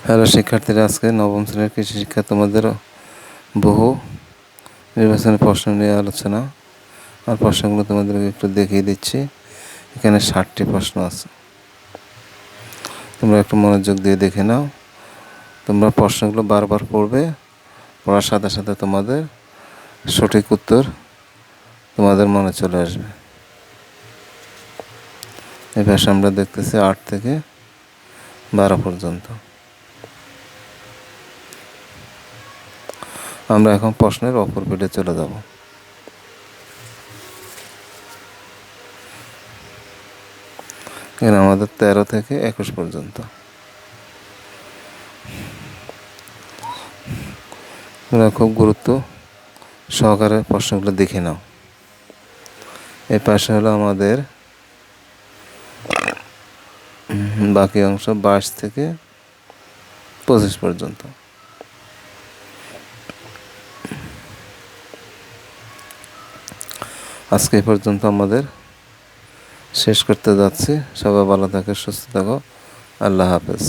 Hello শিক্ষার্থীরা, আজকে নবম শ্রেণীর কৃষি শিক্ষা তোমাদের বহু নির্বাচনী প্রশ্ন নিয়ে আলোচনা। আর প্রশ্নগুলো তোমাদেরকে একটু দেখিয়ে দিচ্ছি। এখানে 60টি প্রশ্ন আছে, তোমরা একটু মনোযোগ দিয়ে দেখে নাও। তোমরা প্রশ্নগুলো বারবার পড়বে, পড়ার সাথে সাথে তোমাদের সঠিক উত্তর তোমাদের মনে চলে আসবে। এবার আমরা দেখতেছি 8 থেকে 12 পর্যন্ত। আমরা এখন প্রশ্নের অপর পেজে চলে যাব। এখানে আমাদের 13 থেকে 21 পর্যন্ত। তোমরা খুব গুরুত্ব সহকারে প্রশ্নগুলো দেখে নাও। এই পাশে হলো আমাদের বাকি অংশ 22 থেকে 25 পর্যন্ত। আজকে এই পর্যন্ত আমাদের শেষ করতে যাচ্ছি। সবাই ভালো থাকো, সুস্থ থাকো। আল্লাহ হাফেজ।